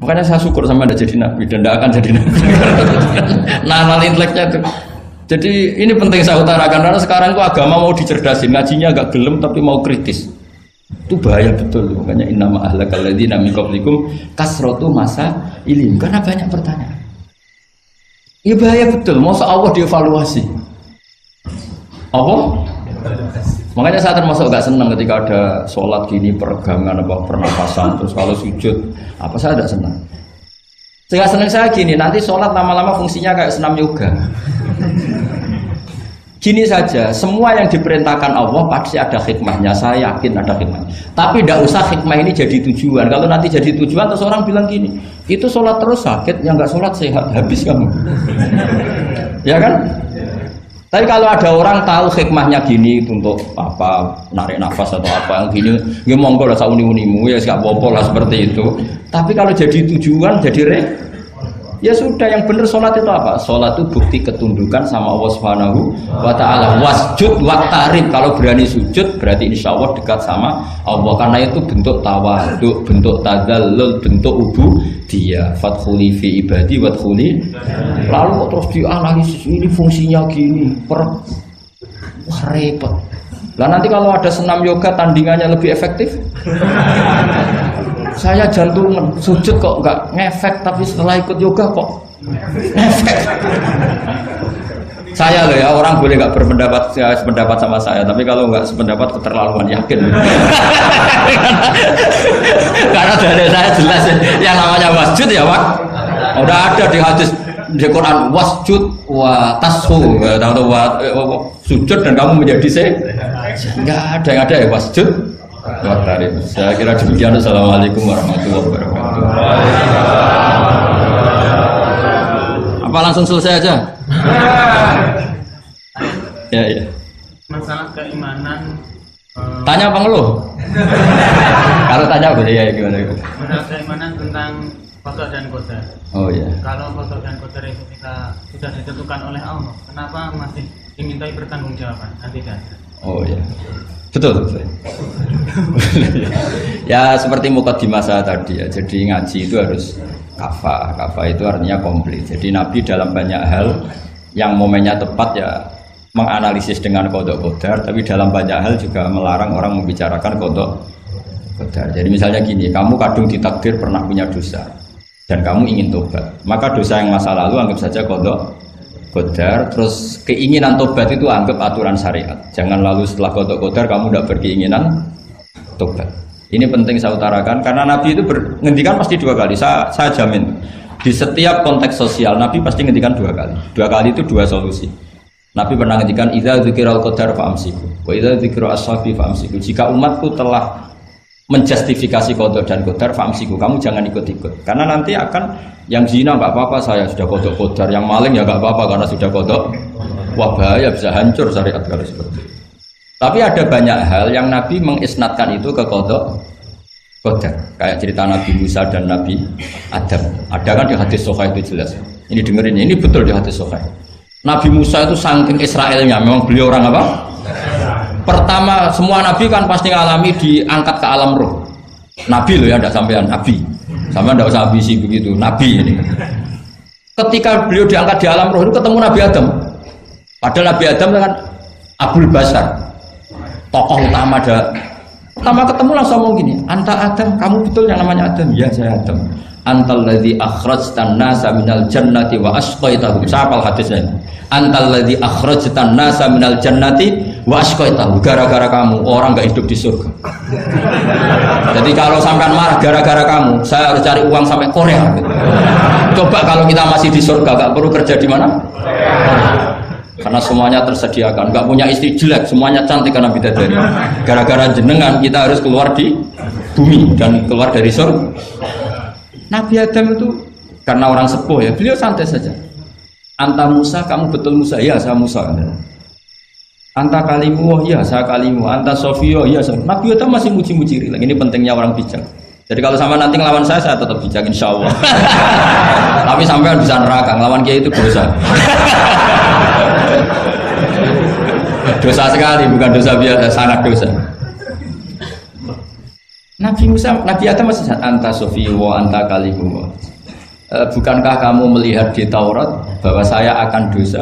Makanya saya syukur sama Anda jadi nabi dan tidak akan jadi nabi. Nah, inteleknya itu. Jadi ini penting saya utarakan karena sekarang itu agama mau dicerdasin, ngajinya agak gelem tapi mau kritis. Itu bahaya betul. Makanya innama ahlakal ladzina min qablikum kasratu masa ilim, karena banyak pertanyaan. Iya bahaya betul. Masa Allah dievaluasi? Apa? Makanya saya termasuk gak senang ketika ada sholat gini peregangan apa pernapasan terus kalau sujud apa saya tidak senang. Sehingga senang saya gini nanti sholat lama-lama fungsinya kayak senam yoga. Gini saja, semua yang diperintahkan Allah pasti ada hikmahnya, saya yakin ada hikmah. Tapi tidak usah hikmah ini jadi tujuan. Kalau nanti jadi tujuan, terus orang bilang gini, itu sholat terus sakit, yang nggak sholat sehat, habis kamu. Ya kan? Tapi kalau ada orang tahu hikmahnya gini untuk apa, narik nafas atau apa yang gini, ya monggo lah sauni-unimu, ya nggak apa-apa lah seperti itu. Tapi kalau jadi tujuan, jadi ya sudah, yang benar sholat itu apa? Sholat itu bukti ketundukan sama Allah Subhanahu wa ta'ala. Wasjud waqtarib, kalau berani sujud berarti insya Allah dekat sama Allah. Karena itu bentuk tawaduk, bentuk tadzallul, bentuk ubudiyah. Fadkhuli fi ibadi wadkhuli. Lalu kok terus dianalisis ini fungsinya gini, wah repot. Lah nanti kalau ada senam yoga tandingannya lebih efektif? Saya jantungan, sujud kok nggak ngefek, tapi setelah ikut yoga kok ngefek. Saya loh ya, orang boleh nggak berpendapat sependapat sama saya, tapi kalau nggak sependapat keterlaluan, yakin. Karena dari saya jelas yang namanya wasjud ya Pak, udah ada di hadis di Quran, wasjud wa tashu, atau sujud dan kamu menjadi nggak ada yang ada ya wasjud. Saya kira demikian. Assalamualaikum warahmatullahi wabarakatuh. Apa langsung selesai aja? Ya. Masalah keimanan. Tanya apa ngeluh? Kalau tanya boleh ya gimana? Masalah keimanan tentang qada dan qadar. Oh ya. Kalau qada dan qadar itu kita sudah ditentukan oleh Allah, kenapa masih dimintai pertanggungjawaban? Kan tidak. Oh ya. Betul. Ya seperti mukadimah saya tadi ya. Jadi ngaji itu harus kafah. Kafah itu artinya komplit. Jadi Nabi dalam banyak hal yang momennya tepat ya menganalisis dengan qada qadar, tapi dalam banyak hal juga melarang orang membicarakan qada qadar. Jadi misalnya gini, kamu kadung ditakdir pernah punya dosa dan kamu ingin tobat, maka dosa yang masa lalu anggap saja qada qadar, terus keinginan tobat itu anggap aturan syariat. Jangan lalu setelah qada qadar kamu tidak berkeinginan tobat. Ini penting saya utarakan karena Nabi itu ngendikan pasti dua kali. Saya jamin di setiap konteks sosial Nabi pasti ngendikan dua kali. Dua kali itu dua solusi. Nabi pernah ngendikan idza dzikiral qadar fa'amsiku wa idza dzikra ashabi fa'amsiku. Jika umatku telah menjustifikasi qada dan qadar fa'amsiku, kamu jangan ikut-ikut. Karena nanti akan yang zina enggak apa-apa, saya sudah qada qadar, yang maling ya enggak apa-apa karena sudah qada. Wah bahaya, bisa hancur syariat kalau seperti itu. Tapi ada banyak hal yang Nabi mengisnadkan itu ke qada qadar. Kayak cerita Nabi Musa dan Nabi Adam. Ada kan di hadis Sahih itu jelas. Ini dengerin, ini betul di hadis Sahih. Nabi Musa itu saking Israelnya, memang beliau orang apa? Pertama, semua Nabi kan pasti ngalami diangkat ke alam roh. Nabi loh ya, tidak sampean Nabi. Sama tidak usah ambisi begitu, Nabi ini. Ketika beliau diangkat di alam roh itu ketemu Nabi Adam. Padahal Nabi Adam kan Abul Basar, tokoh utama ada. Pertama ketemu langsung ngomong gini, anta Adam, kamu betul yang namanya Adam? Ya saya Adam. Antal ladzi akhrajtan nasa minal jannati wa asqaitahum. Siapa hadisnya? Antal ladzi akhrajtan nasa minal jannati wa asqaitahum. Gara-gara kamu orang enggak hidup di surga. Jadi kalau sampean marah gara-gara kamu, saya harus cari uang sampai Korea gitu. Coba kalau kita masih di surga enggak perlu kerja di mana? Karena semuanya tersediakan, enggak punya istri jelek, semuanya cantik karena bidadari. Gara-gara jenengan kita harus keluar di bumi dan keluar dari surga. Nabi Adam itu karena orang sepuh ya, beliau santai saja. Anta Musa, kamu betul Musa? Ya, saya Musa. Anta kalimu, oh ya, saya kalimu. Anta Sofio, ya, saya. Nabi Adam masih muji-muji. Ini pentingnya orang bijak. Jadi kalau sama nanti ngelawan saya tetap bijak, insya Allah. Tapi sampai bisa neraka, ngelawan kiai itu dosa. Dosa sekali, bukan dosa biasa, sangat dosa. Nabi Adam masih anta sofi wa anta kalimu. Bukankah kamu melihat di Taurat bahwa saya akan dosa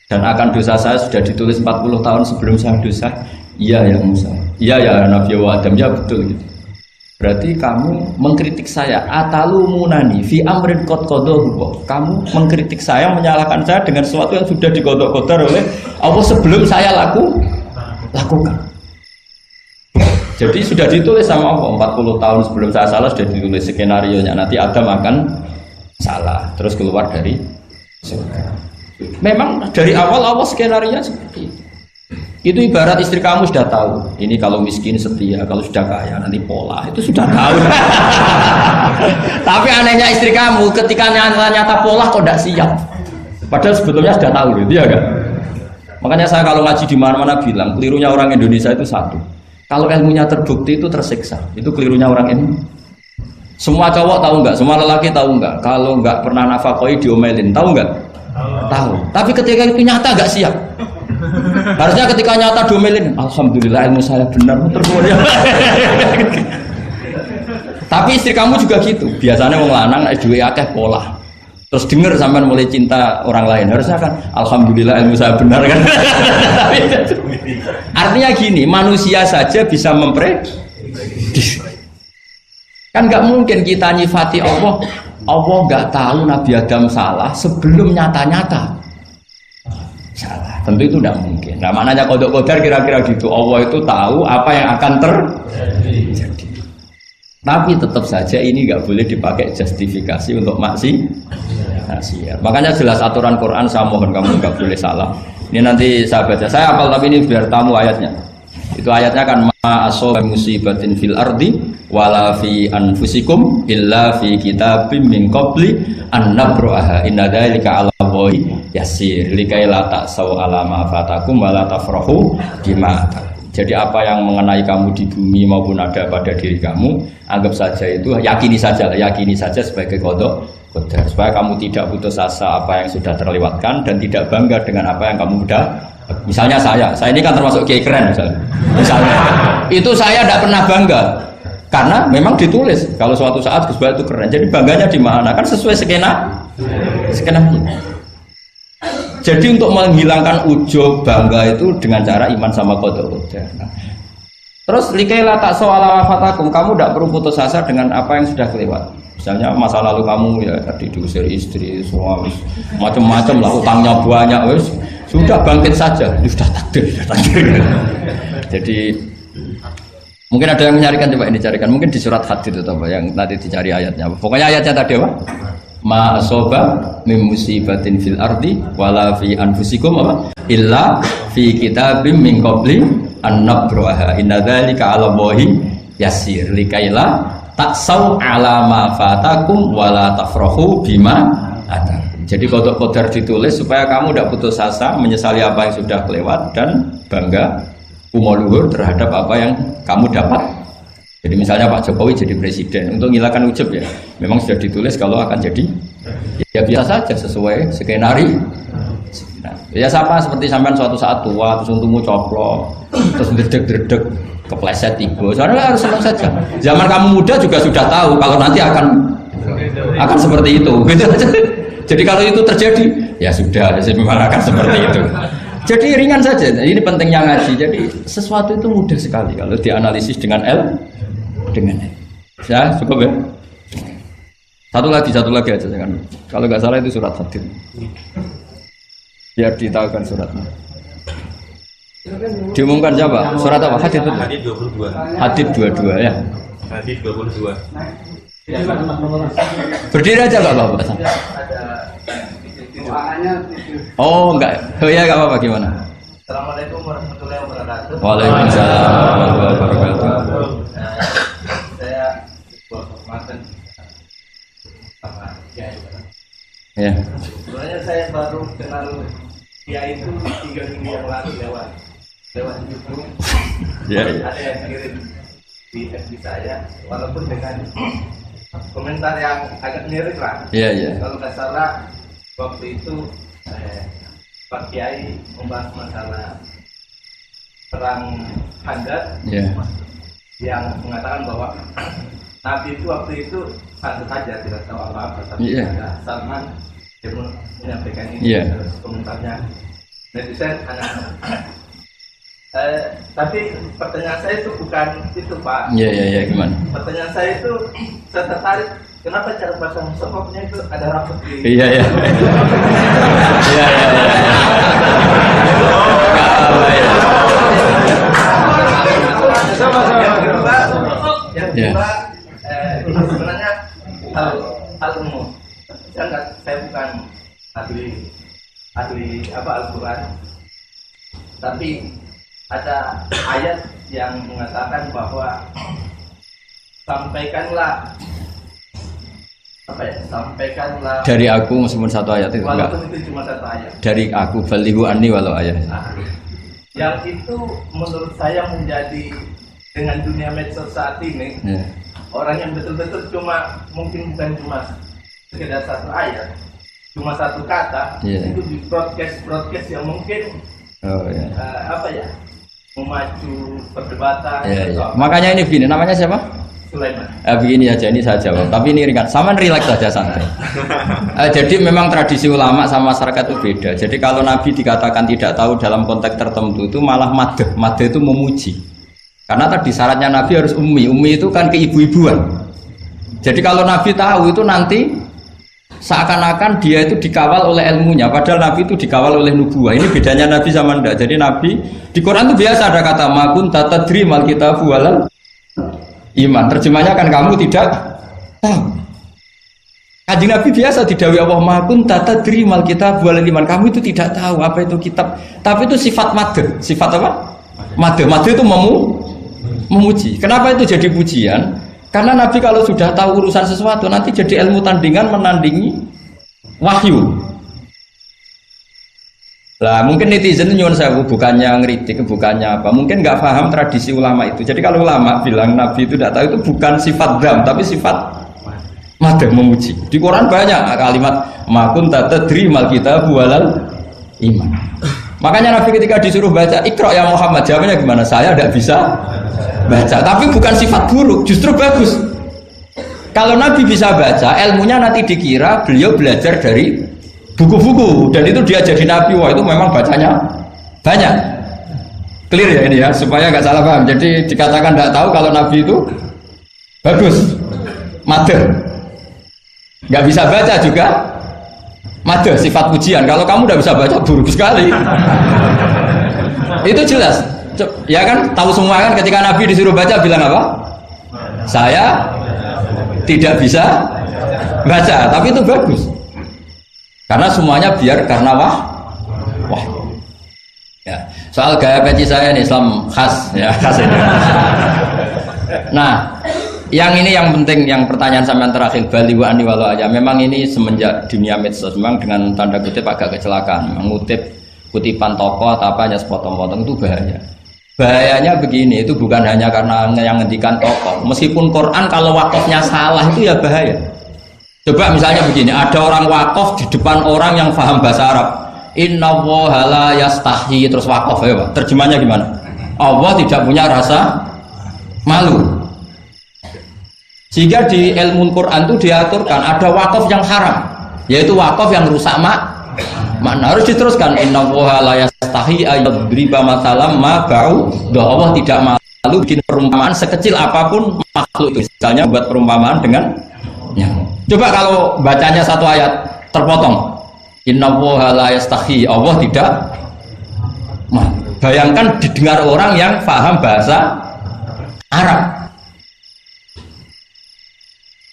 dan akan dosa saya sudah ditulis 40 tahun sebelum saya dosa? Iya ya Musa. Iya ya Nabi Adam, ya betul gitu. Berarti kamu mengkritik saya atalumunani fi amrin qad qadahu. Kamu mengkritik saya, menyalahkan saya dengan sesuatu yang sudah digodok-godok oleh Allah sebelum saya lakukan. Jadi sudah ditulis sama Allah 40 tahun sebelum saya salah sudah ditulis skenario-nya nanti Adam akan salah terus keluar dari surga. Memang dari awal Allah skenario-nya seperti itu. Itu ibarat istri kamu sudah tahu ini kalau miskin setia, kalau sudah kaya nanti pola, itu sudah tahu. Tapi anehnya istri kamu ketika nyata pola kok tidak siap, padahal sebetulnya sudah tahu gitu ya kan. Makanya saya kalau ngaji di mana-mana bilang kelirunya orang Indonesia itu satu, kalau ilmunya terbukti itu tersiksa, itu kelirunya orang ini. Semua cowok tahu nggak, semua lelaki tahu nggak, kalau nggak pernah nafakoi diomelin, tahu nggak? Tahu. Tapi ketika itu nyata nggak siap. Harusnya ketika nyata diomelin, alhamdulillah ilmu saya benar termulia. Tapi istri kamu juga gitu. Biasanya wong lanang duwe akeh pola. Terus denger sampean mulai cinta orang lain. Harusnya kan alhamdulillah ilmu saya benar kan. Artinya gini, manusia saja bisa memprediksi. Kan nggak mungkin kita nyifati Allah. Allah nggak tahu Nabi Adam salah sebelum nyata-nyata salah. Tentu itu tidak mungkin. Nah maknanya kodok kodar kira-kira gitu. Allah itu tahu apa yang akan terjadi. Tapi tetap saja ini nggak boleh dipakai justifikasi untuk maksiat. Makanya jelas aturan Quran, saya mohon kamu nggak boleh salah. Ini nanti saya baca. Saya hafal tapi ini biar tamu ayatnya. Itu ayatnya kan ma asoba musibatin fil ardi wala fi anfusikum illa fi kitabim min qabli an nabraha inna dzalika 'ala Allahi yasir likai la ta'sau 'ala ma fatakum wala tafrahu bima. Jadi apa yang mengenai kamu di bumi maupun ada pada diri kamu, anggap saja itu yakini saja sebagai qada qadar supaya kamu tidak putus asa apa yang sudah terlewatkan dan tidak bangga dengan apa yang kamu sudah. Misalnya saya ini kan termasuk kiai keren misalnya itu saya tidak pernah bangga karena memang ditulis kalau suatu saat Gus Bahat itu keren, jadi bangganya di mana kan sesuai skenario. Jadi untuk menghilangkan ujub bangga itu dengan cara iman sama qada qadar. Terus likaila tak soal wafatakum, kamu tidak perlu putus asa dengan apa yang sudah kelewat. Misalnya masa lalu kamu ya tadi diusir istri, suami, macam-macam lah, utangnya banyak, wes sudah bangkit saja, sudah takdir. Jadi mungkin ada yang mencarikan, coba ini carikan, mungkin di surat Hadid itu apa yang nanti dicari ayatnya. Pokoknya ayatnya tadi apa? Ma asoba min musibatin fil ardi wala fi anfusikum apa? Illa fi kitabim min qabli an nabraha inna dzalika 'ala Allahi yasir likaila taksau 'ala ma fatakum wala tafrahu bima atar. Jadi kodok kodar ditulis supaya kamu tidak putus asa menyesali apa yang sudah kelewat dan bangga umur terhadap apa yang kamu dapat. Jadi misalnya Pak Jokowi jadi presiden untuk menghilangkan ujub ya, memang sudah ditulis kalau akan jadi ya biasa saja sesuai skenario. Nah, ya sama seperti sampean suatu saat tua terus untungmu coplok terus dredeg kepleset tiga, soalnya harus senang saja. Zaman kamu muda juga sudah tahu kalau nanti akan seperti itu gitu. Jadi kalau itu terjadi ya sudah memang akan seperti itu. Jadi ringan saja. Ini pentingnya ngaji. Jadi sesuatu itu mudah sekali kalau dianalisis dengan dengan ya cukup ya. Satu lagi aja kan. Kalau nggak salah itu surat Hadid. Biar ditahukan suratnya. Diumumkan siapa? Surat apa? Hadid itu. Hadid 22. Hadid 22 ya. Hadid 22. Berdiri aja nggak apa-apa. Oh enggak. Oh ya nggak apa-apa gimana? Assalamualaikum warahmatullahi wabarakatuh. Waalaikumsalam warahmatullahi wabarakatuh. Saya buat kehormatan sama Kiai. Ya. Sebenarnya saya baru kenal Kiai itu 3 minggu yang lalu lewat YouTube. Ya. Ada yang kirim di FB saya, walaupun dengan komentar yang agak mirip lah. Iya. Kalau nggak salah waktu itu Pak Kiai membahas masalah perang Handar. Iya. yang mengatakan bahwa Nabi itu waktu itu santai saja, tidak tahu apa-apa, tapi ada Salman yang menyampaikan ini, terus komentarnya netizen tapi pertanyaan saya itu bukan itu Pak. Iya gimana? Pertanyaan saya itu saya tertarik kenapa cara pasang sokoknya itu ada rambut di. Iya. Yang kedua, sebenarnya hal umum. Saya bukan ahli Al-Quran, tapi ada ayat yang mengatakan bahwa sampaikanlah dari aku meskipun satu ayat itu walaupun enggak. Itu cuma satu ayat dari aku balihu anni walau ayat. Yang itu menurut saya menjadi dengan dunia medsos saat ini orang yang betul-betul mungkin bukan cuma sekedar satu ayat, cuma satu kata itu di broadcast yang mungkin memacu perdebatan. Makanya ini begini, namanya siapa? Sulaiman. Begini aja, ini saya jawab. Tapi ini ringan, sama relax saja santai. Jadi memang tradisi ulama sama masyarakat itu beda. Jadi kalau Nabi dikatakan tidak tahu dalam konteks tertentu itu malah madh. Madh itu memuji. Karena tadi syaratnya Nabi harus ummi. Ummi itu kan keibu-ibuan. Jadi kalau Nabi tahu itu nanti seakan-akan dia itu dikawal oleh ilmunya, padahal Nabi itu dikawal oleh nubuah. Ini bedanya Nabi sama ndak. Jadi Nabi di Quran itu biasa ada kata makun tatadri mal kitabu walal iman. Terjemahnya kan kamu tidak tahu. Kanjeng Nabi biasa didhawuhi Allah makun tatadri mal kitabu walal iman. Kamu itu tidak tahu apa itu kitab. Tapi itu sifat madh. Sifat apa? Madh. Madh itu memuji. Kenapa itu jadi pujian? Karena Nabi kalau sudah tahu urusan sesuatu nanti jadi ilmu tandingan menandingi wahyu. Lah mungkin netizen nyuwun sewu bukannya ngeritik, bukannya apa. Mungkin nggak paham tradisi ulama itu. Jadi kalau ulama bilang Nabi itu tidak tahu itu bukan sifat dzam tapi sifat madh memuji. Di Quran banyak kalimat makun tatadri mal kitabu walal iman. Makanya Nabi ketika disuruh baca Iqra ya Muhammad, jawabnya gimana? Saya tidak bisa baca, tapi bukan sifat buruk, justru bagus. Kalau Nabi bisa baca, ilmunya nanti dikira beliau belajar dari buku-buku dan itu dia jadi Nabi. Wah itu memang bacanya banyak. Clear ya ini ya, supaya nggak salah paham. Jadi dikatakan tidak tahu kalau Nabi itu bagus, madh. Nggak bisa baca juga madh, sifat pujian. Kalau kamu udah bisa baca buruk sekali. Itu jelas. Ya kan, tahu semua kan ketika Nabi disuruh baca bilang apa? Saya tidak bisa baca, tapi itu bagus. Karena semuanya biar karena wah. Ya, soal gaya peci saya ini Islam khas ya, khas ini. Nah, yang ini yang penting, yang pertanyaan sampean terakhir bali wa ani walau aja. Memang ini semenjak dunia medsos memang dengan tanda kutip agak kecelakaan, mengutip kutipan tokoh atau apa hanya sepotong-potong itu bahaya. Bahayanya begini, itu bukan hanya karena yang ngendikan tokoh. Meskipun Quran kalau wakafnya salah itu ya bahaya. Coba misalnya begini, ada orang wakaf di depan orang yang paham bahasa Arab. Inna Allaha la yastahi, terus wakaf ya Pak. Terjemahnya gimana? Allah tidak punya rasa malu. Sehingga di ilmu Quran itu diaturkan ada wakaf yang haram, yaitu wakaf yang rusak makna. Harus diteruskan innallaha la yastahi ayyadriba mathalam ma ba'u. Allah tidak malu bikin perumpamaan sekecil apapun makhluk itu. Misalnya buat perumpamaan dengan nyamuk. Coba kalau bacanya satu ayat terpotong. Innallaha la yastahi, Allah tidak malu. Bayangkan didengar orang yang paham bahasa Arab.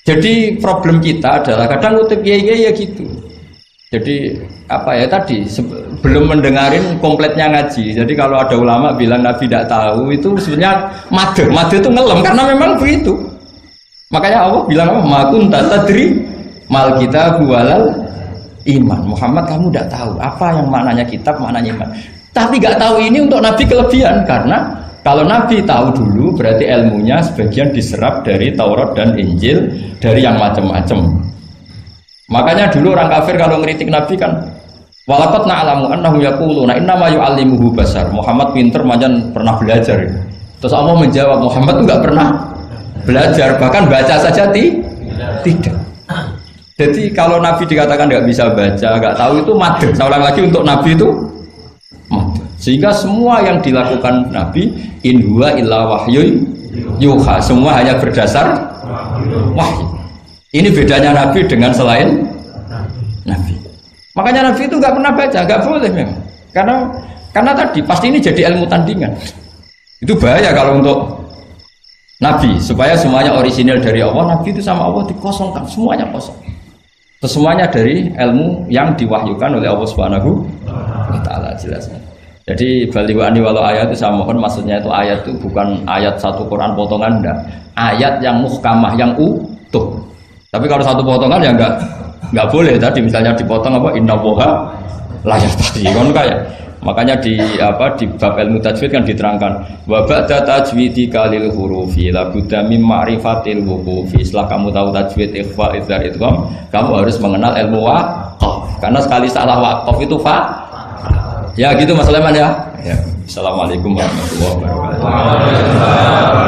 Jadi problem kita adalah kadang ngutip ya gitu. Jadi apa ya tadi belum mendengarin kompletnya ngaji. Jadi kalau ada ulama bilang Nabi tidak tahu itu sebenarnya madh itu ngelem karena memang begitu. Makanya Allah bilang apa? Ma kunta tadri mal kitabu walal iman. Muhammad kamu tidak tahu apa yang maknanya kitab, maknanya iman. Tapi nggak tahu ini untuk Nabi kelebihan karena kalau Nabi tahu dulu berarti ilmunya sebagian diserap dari Taurat dan Injil, dari yang macam-macam. Makanya dulu orang kafir kalau ngeritik Nabi kan walaqad na'lamu annahu yaquluna innama yu'allimuhu basar. Muhammad pinter macam pernah belajar. Terus Allah menjawab, Muhammad itu nggak pernah belajar, bahkan baca saja tidak. Jadi kalau Nabi dikatakan nggak bisa baca, nggak tahu itu madhab. Saya ulang lagi, untuk Nabi itu madhab. Sehingga semua yang dilakukan Nabi, in huwa illa wahyun yuha, semua hanya berdasar wahyu. Ini bedanya Nabi dengan selain Nabi. Makanya Nabi itu nggak pernah baca, nggak boleh memang. Karena tadi pasti ini jadi ilmu tandingan. Itu bahaya kalau untuk Nabi, supaya semuanya orisinal dari Allah. Nabi itu sama Allah dikosongkan, semuanya kosong. Semuanya dari ilmu yang diwahyukan oleh Allah Subhanahu wa Ta'ala, jelasnya. Jadi baliwani walau ayat itu saya mohon, maksudnya itu ayat itu bukan ayat satu Quran potongan, enggak. Ayat yang muhkamah, yang utuh. Tapi kalau satu potongan ya enggak boleh. Tadi misalnya dipotong apa, inna woha layak tadi kan kayak. Makanya di bab ilmu tajwid kan diterangkan wa ba'da tajwidika lil hurufi la budda mim ma'rifatil wuqufi. Setelah kamu tahu tajwid, ikhfa, idhar, idgham, kamu harus mengenal ilmu waqaf. Karena sekali salah waqaf itu ya gitu Mas Leman ya. Assalamualaikum warahmatullahi wabarakatuh.